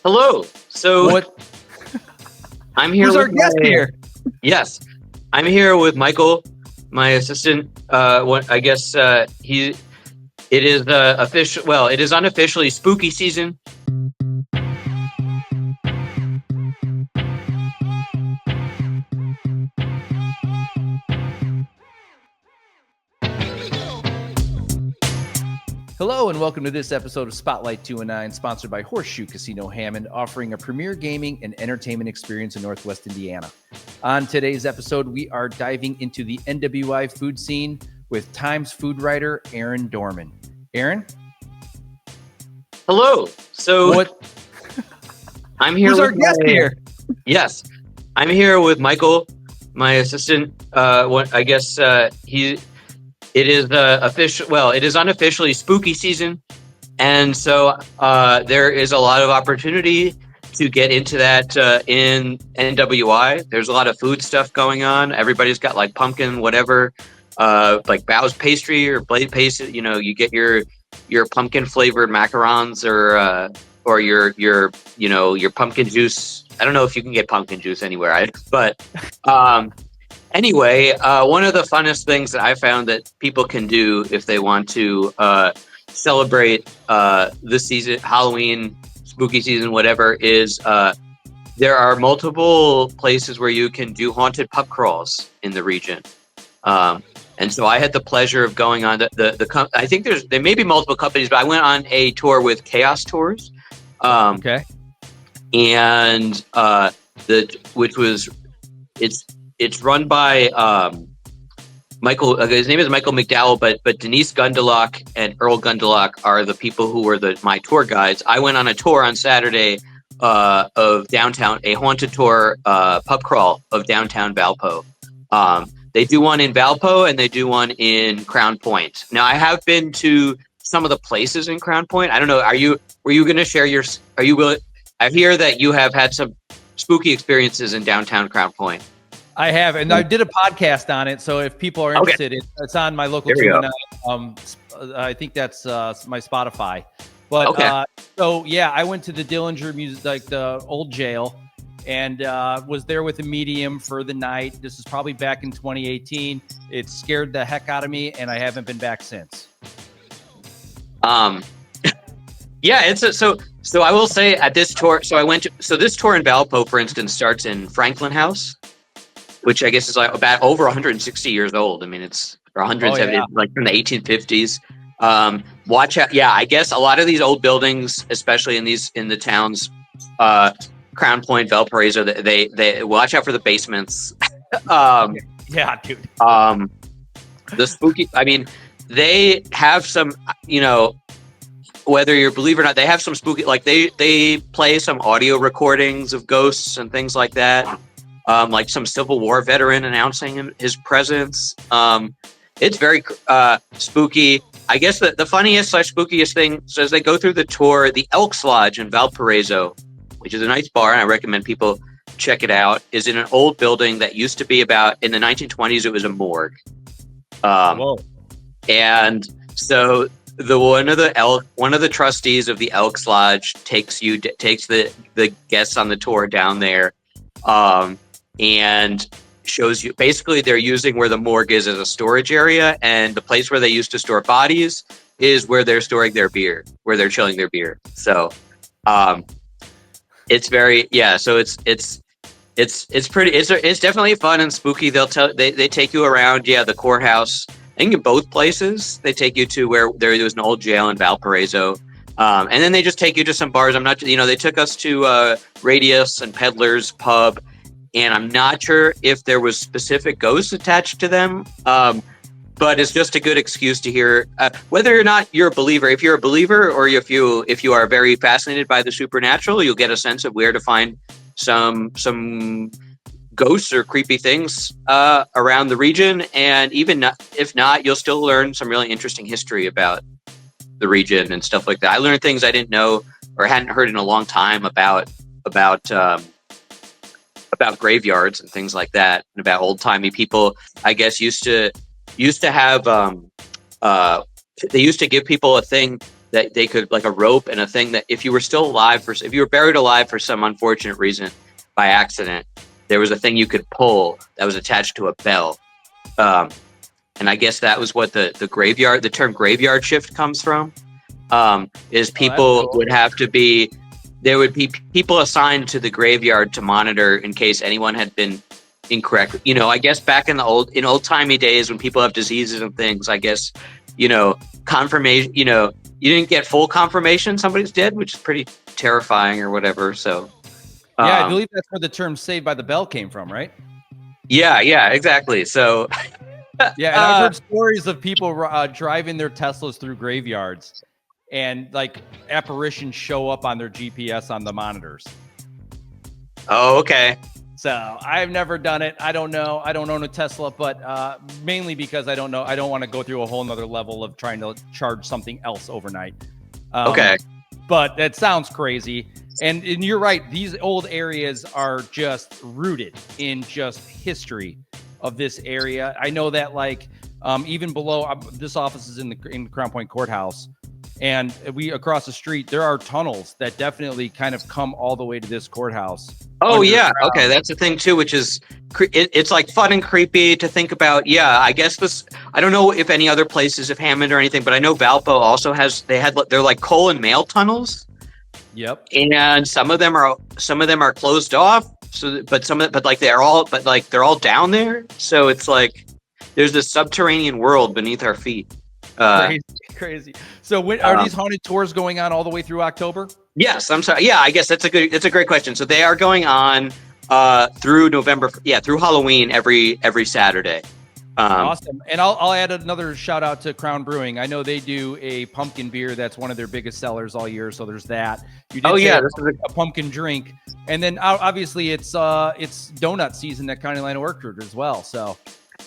Hello. So What? I'm here Who's with our guest here? Yes, I'm here with Michael, my assistant. What I guess it is official. Well, it is unofficially spooky season. Hello and welcome to this episode of Spotlight 209, sponsored by Horseshoe Casino Hammond, offering a premier gaming and entertainment experience in Northwest Indiana. On today's episode, we are diving into the NWI food scene with Times food writer Aaron Dorman. Aaron? Hello. So What? I'm here. Who's our with guest here? Yes, I'm here with Michael, my assistant. What I guess it is official. Well, it is unofficially spooky season, and so there is a lot of opportunity to get into that in NWI. There's a lot of food stuff going on. Everybody's got like pumpkin, whatever, like Bow's pastry or Blade pastry. You know, you get your pumpkin flavored macarons or your pumpkin juice. I don't know if you can get pumpkin juice anywhere, but anyway, one of the funnest things that I found that people can do if they want to celebrate this season, Halloween, spooky season, whatever, is there are multiple places where you can do haunted pub crawls in the region. And so I had the pleasure of going on I think there may be multiple companies, but I went on a tour with Chaos Tours. Okay. And it's run by Michael. His name is Michael McDowell, but Denise Gundelock and Earl Gundelock are the people who were my tour guides. I went on a tour on Saturday of downtown, a haunted tour pub crawl of downtown Valpo. They do one in Valpo and they do one in Crown Point. Now, I have been to some of the places in Crown Point. I don't know. Were you going to share your? Are you willing? I hear that you have had some spooky experiences in downtown Crown Point. I have, and I did a podcast on it. So if people are interested, it's on my local 209. I think that's my Spotify. But so yeah, I went to the Dillinger Music, like the old jail, and was there with a medium for the night. This is probably back in 2018. It scared the heck out of me, and I haven't been back since. Yeah, so I will say at this tour, this tour in Valpo, for instance, starts in Franklin House, which I guess is like about over 160 years old. I mean, it's 170, like from the 1850s. Watch out. Yeah, I guess a lot of these old buildings, especially in the towns, Crown Point, Valparaiso, they watch out for the basements. Yeah, dude. The spooky, I mean, they have some, whether you believe or not, they have some spooky, like they play some audio recordings of ghosts and things like that. Like some Civil War veteran announcing his presence. It's very spooky. I guess the funniest / spookiest thing, so as they go through the tour, the Elks Lodge in Valparaiso, which is a nice bar, and I recommend people check it out, is in an old building that used to be in the 1920s, it was a morgue. And so one of the trustees of the Elks Lodge takes the guests on the tour down there, and shows you basically they're using where the morgue is as a storage area, and the place where they used to store bodies is where they're storing their beer, where they're chilling their beer. So, it's very So it's definitely fun and spooky. They take you around the courthouse. I think in both places they take you to where there was an old jail in Valparaiso. And then they just take you to some bars. They took us to Radius and Peddler's Pub, and I'm not sure if there was specific ghosts attached to them. But it's just a good excuse to hear whether or not you're a believer. If you're a believer, or if you are very fascinated by the supernatural, you'll get a sense of where to find some ghosts or creepy things around the region. And if not, you'll still learn some really interesting history about the region and stuff like that. I learned things I didn't know or hadn't heard in a long time about graveyards and things like that, and about old timey people. I guess used to have they used to give people a thing that they could, like a rope and a thing that if you were still alive if you were buried alive for some unfortunate reason by accident, there was a thing you could pull that was attached to a bell. And I guess that was what the term graveyard shift comes from. Is people would have to be, there would be people assigned to the graveyard to monitor in case anyone had been incorrect. You know, I guess back in old timey days when people have diseases and things, I guess, you know, confirmation, you know, you didn't get full confirmation somebody's dead, which is pretty terrifying or whatever. So, yeah, I believe that's where the term "Saved by the Bell" came from, right? Yeah, exactly. So, yeah, and I've heard stories of people driving their Teslas through graveyards, and like apparitions show up on their GPS on the monitors. Oh, okay. So I've never done it. I don't know. I don't own a Tesla, but mainly because I don't know. I don't want to go through a whole nother level of trying to charge something else overnight. Okay. But that sounds crazy. And you're right. These old areas are just rooted in just history of this area. I know that like even below this office is in Crown Point Courthouse. And we across the street, there are tunnels that definitely kind of come all the way to this courthouse. Oh, yeah. Okay. That's the thing, too, which is it's like fun and creepy to think about. Yeah, I guess I don't know if any other places have Hammond or anything, but I know Valpo also they're like coal and mail tunnels. Yep. And some of them are closed off. They're all down there. So it's like there's this subterranean world beneath our feet. Crazy. So when are these haunted tours going on all the way through October? Yes, I'm sorry. Yeah, I guess that's a great question. So they are going on through November. Yeah, through Halloween every Saturday. Awesome. And I'll add another shout out to Crown Brewing. I know they do a pumpkin beer that's one of their biggest sellers all year. So there's that. You did this is a pumpkin drink, and then obviously it's donut season at County Line Orchard as well. So.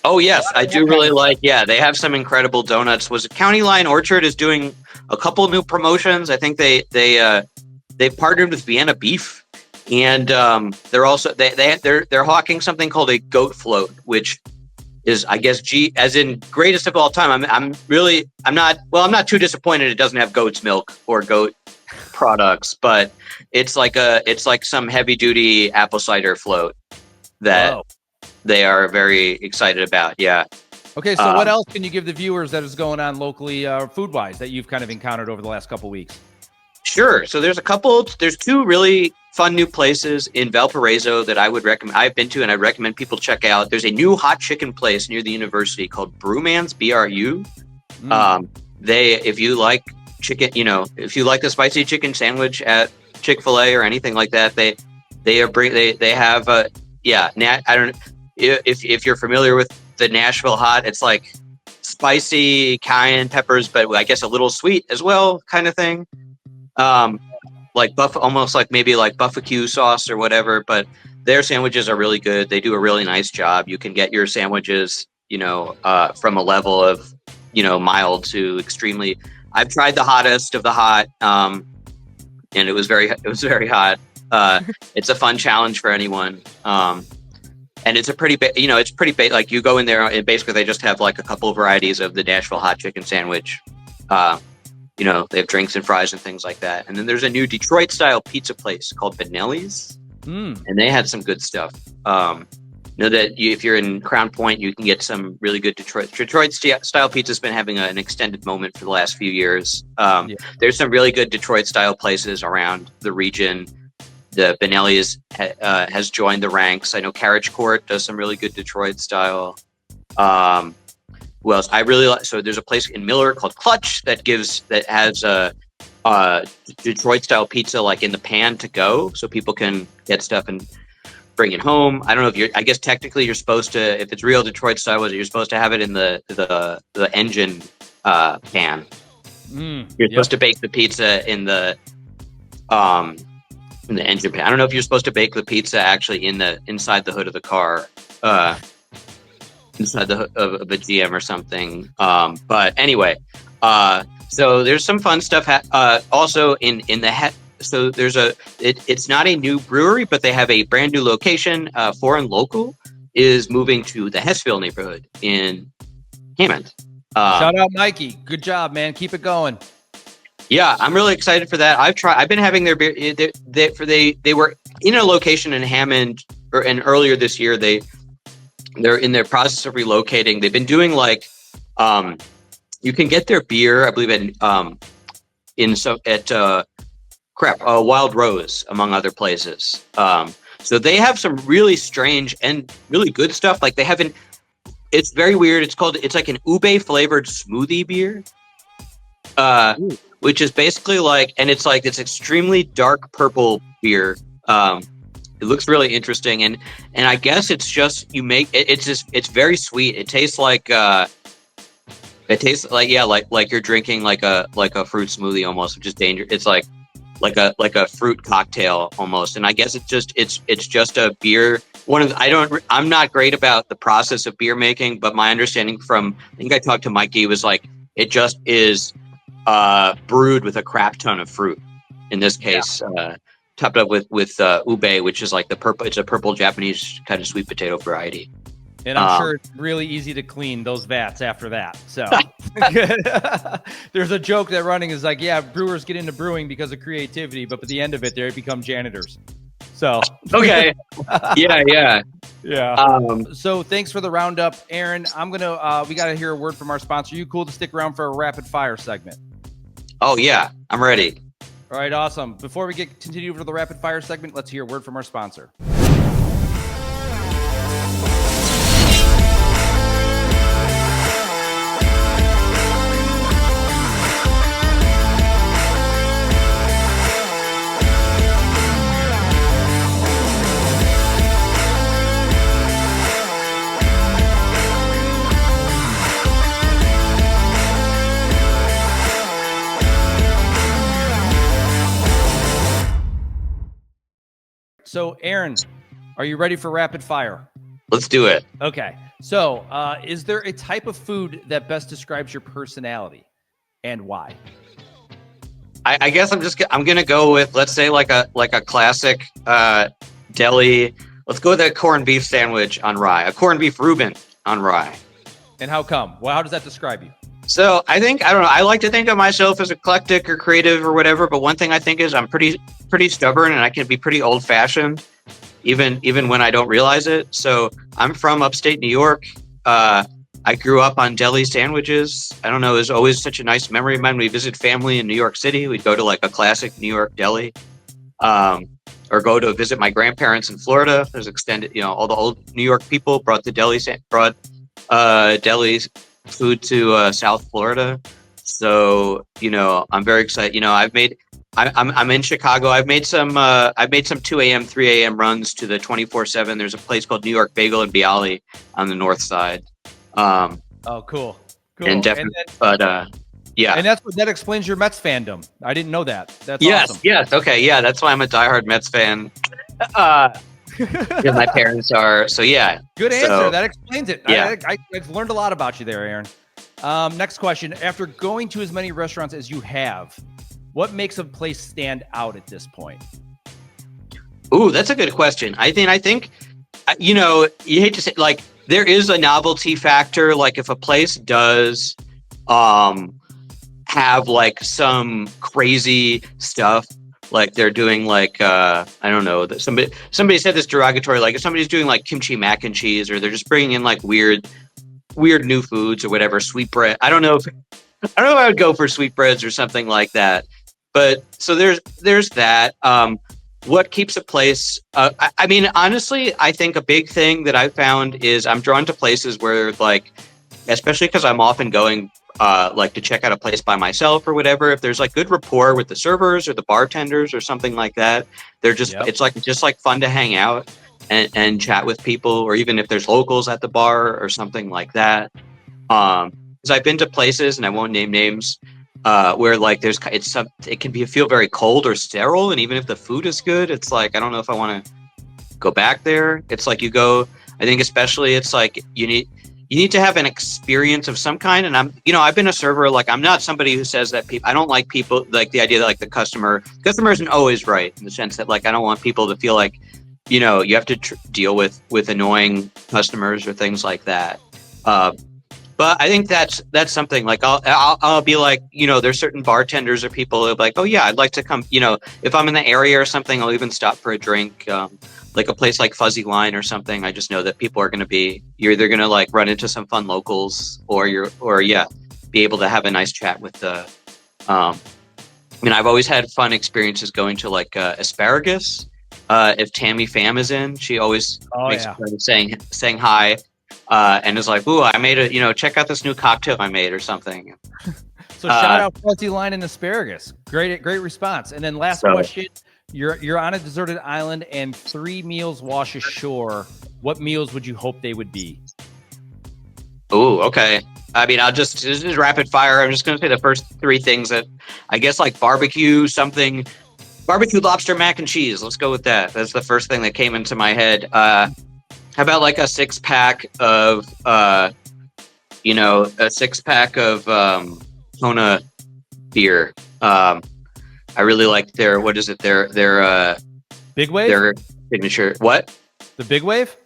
Oh, yes, I do really like, they have some incredible donuts. Was it County Line Orchard is doing a couple new promotions. I think they've partnered with Vienna Beef, and they're also they're hawking something called a goat float, which is, I guess, as in greatest of all time. I'm not too disappointed it doesn't have goat's milk or goat products, but it's like some heavy duty apple cider float that. Whoa. They are very excited about. Yeah. Okay. So what else can you give the viewers that is going on locally, food wise, that you've kind of encountered over the last couple of weeks? Sure. So there's two really fun new places in Valparaiso that I would recommend. I've been to and I recommend people check out. There's a new hot chicken place near the university called Brewman's, BRU. If you like chicken, if you like the spicy chicken sandwich at Chick-fil-A or anything like that, they have I don't know. If you're familiar with the Nashville hot, it's like spicy cayenne peppers, but I guess a little sweet as well, kind of thing. Almost like maybe like barbecue sauce or whatever. But their sandwiches are really good. They do a really nice job. You can get your sandwiches, from a level of, mild to extremely. I've tried the hottest of the hot, and it was very hot. It's a fun challenge for anyone. And it's like you go in there and basically they just have like a couple of varieties of the Nashville hot chicken sandwich. They have drinks and fries and things like that. And then there's a new Detroit style pizza place called Benelli's, and they had some good stuff. If you're in Crown Point, you can get some really good Detroit style pizza's been having an extended moment for the last few years. There's some really good Detroit style places around the region. The Benelli's has joined the ranks. I know Carriage Court does some really good Detroit style. Who else? I really like. So there's a place in Miller called Clutch that has a Detroit style pizza like in the pan to go, so people can get stuff and bring it home. I don't know if I guess technically you're supposed to, if it's real Detroit style, you're supposed to have it in the engine pan. You're supposed to bake the pizza in the engine pan. I don't know if you're supposed to bake the pizza actually inside the hood of the car, inside the hood of a GM or something. But anyway, so there's some fun stuff. Also in the so there's it's not a new brewery, but they have a brand new location. Foreign Local is moving to the Hessville neighborhood in Hammond. Shout out Mikey. Good job, man. Keep it going. Yeah, I'm really excited for that. I've been having their beer. They were in a location in Hammond, and earlier this year they're in their process of relocating. They've been doing like, you can get their beer, I believe Wild Rose, among other places. So they have some really strange and really good stuff. Like it's very weird. It's like an ube flavored smoothie beer. Which is basically and it's like this extremely dark purple beer. It looks really interesting, and I guess it's just it's very sweet. It tastes like you're drinking like a fruit smoothie almost, which is dangerous. It's like a fruit cocktail almost, and I guess it's just a beer. I'm not great about the process of beer making, but my understanding from, I think I talked to Mikey, was like it just is brewed with a crap ton of fruit. In this case, topped up with ube, which is like it's a purple Japanese kind of sweet potato variety. And I'm sure it's really easy to clean those vats after that. So there's a joke that running is like, yeah, brewers get into brewing because of creativity, but at the end of it, they become janitors. So okay, yeah. So thanks for the roundup, Aaron. We got to hear a word from our sponsor. You cool to stick around for a rapid fire segment? Oh yeah, I'm ready. All right, awesome. Before we continue over to the rapid fire segment, let's hear a word from our sponsor. So, Aaron, are you ready for rapid fire? Let's do it. Okay. So, is there a type of food that best describes your personality, and why? I guess I'm gonna go with, let's say, like a classic deli. Let's go with a corned beef sandwich on rye, a corned beef Reuben on rye. And how come? Well, how does that describe you? So I don't know. I like to think of myself as eclectic or creative or whatever. But one thing I think is I'm pretty stubborn, and I can be pretty old fashioned, even when I don't realize it. So I'm from upstate New York. I grew up on deli sandwiches. I don't know. It was always such a nice memory of mine. We visit family in New York City. We'd go to like a classic New York deli, or go to visit my grandparents in Florida. There's extended, all the old New York people brought delis food to South Florida. So I'm very excited. I'm in Chicago. I've made some 2 a.m., 3 a.m. runs to the 24/7. There's a place called New York Bagel in Bialy on the north side. Oh, cool. And definitely, yeah. And that explains your Mets fandom. I didn't know that. That's awesome. Yes. Okay. Yeah. That's why I'm a diehard Mets fan. My parents are. So yeah. Good answer. That explains it. Yeah. I've learned a lot about you there, Aaron. Next question. After going to as many restaurants as you have, what makes a place stand out at this point? Ooh, that's a good question. I think, you hate to say, like, there is a novelty factor. Like, if a place does have like some crazy stuff, like they're doing like I don't know, that somebody said this derogatory, like if somebody's doing like kimchi mac and cheese, or they're just bringing in like weird new foods or whatever, sweetbread. I don't know if I would go for sweetbreads or something like that. But so there's that. What keeps a place? I mean, honestly, I think a big thing that I found is I'm drawn to places where, like, especially because I'm often going like to check out a place by myself or whatever. If there's like good rapport with the servers or the bartenders or something like that, they're just it's like fun to hang out and chat with people, or even if there's locals at the bar or something like that. Because I've been to places, and I won't name names, where like it can feel very cold or sterile, and even if the food is good, it's like I don't know if I want to go back there. It's like you go. I think especially it's like you need to have an experience of some kind. And I've been a server. Like, I'm not somebody who says that I don't like people, like the idea that like the customer isn't always right, in the sense that like I don't want people to feel like you have to deal with annoying customers or things like that. But I think that's something like I'll be like, there's certain bartenders or people who are like, oh yeah, I'd like to come. If I'm in the area or something, I'll even stop for a drink. Like a place like Fuzzy Line or something. I just know that people are going to you're either going to like run into some fun locals or be able to have a nice chat with the. I've always had fun experiences going to like Asparagus. If Tammy Pham is in, she always makes a point of saying hi. And is like, ooh, I made check out this new cocktail I made or something. So shout out Fuzzy Line and Asparagus. Great response. And then last question, you're on a deserted island and 3 meals wash ashore. What meals would you hope they would be? Ooh, okay. I'll just rapid fire. I'm just going to say the first 3 things that I guess like barbecue lobster mac and cheese. Let's go with that. That's the first thing that came into my head. How about like a 6-pack of, Kona beer. I really like their Big Wave? Their signature. What? The Big Wave?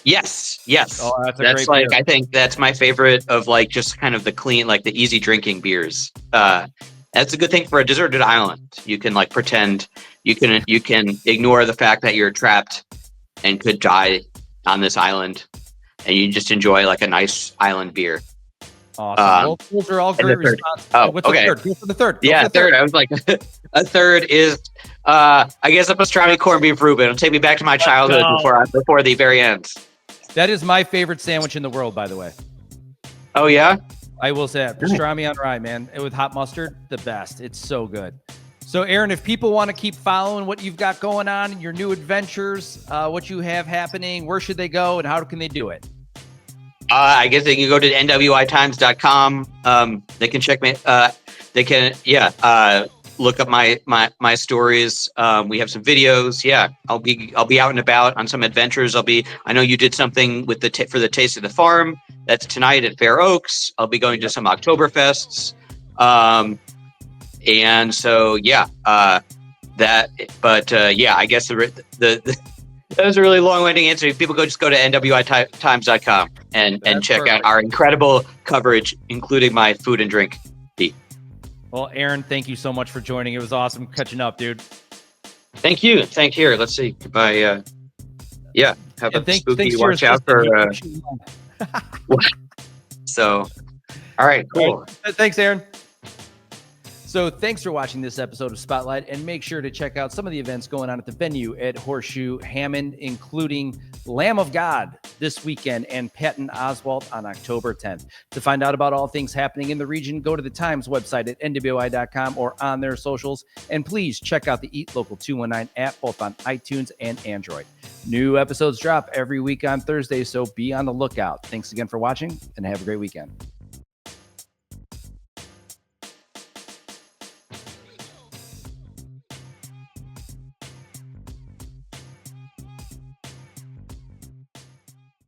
Yes. Oh, that's like, beer. I think that's my favorite of like just kind of the clean, like the easy drinking beers. That's a good thing for a deserted island. You can like pretend you can ignore the fact that you're trapped and could die on this island, and you just enjoy like a nice island beer. Awesome. Those are all great responses. What's okay. the third? Go for the third. Third. I was like, a third is, I guess, a pastrami corned beef Reuben. It'll take me back to my childhood before the very end. That is my favorite sandwich in the world, by the way. Oh yeah, I will say that pastrami on rye, man, with hot mustard, the best. It's so good. So, Aaron, if people want to keep following what you've got going on, your new adventures, what you have happening, where should they go and how can they do it? I guess they can go to nwitimes.com. They can check me. They can, look up my stories. We have some videos. Yeah, I'll be out and about on some adventures. I know you did something with for the Taste of the Farm. That's tonight at Fair Oaks. I'll be going to some Oktoberfests. And so, I guess that was a really long-winded answer. People just go to nwitimes.com and check out our incredible coverage, including my food and drink. Well, Aaron, thank you so much for joining. It was awesome catching up, dude. Thank you. Let's see. Goodbye. Have a spooky. Watch out for. So, all right, cool. All right. Thanks, Aaron. So thanks for watching this episode of Spotlight, and make sure to check out some of the events going on at the venue at Horseshoe Hammond, including Lamb of God this weekend and Patton Oswalt on October 10th. To find out about all things happening in the region, go to the Times website at nwI.com or on their socials. And please check out the Eat Local 219 app, both on iTunes and Android. New episodes drop every week on Thursday, so be on the lookout. Thanks again for watching, and have a great weekend.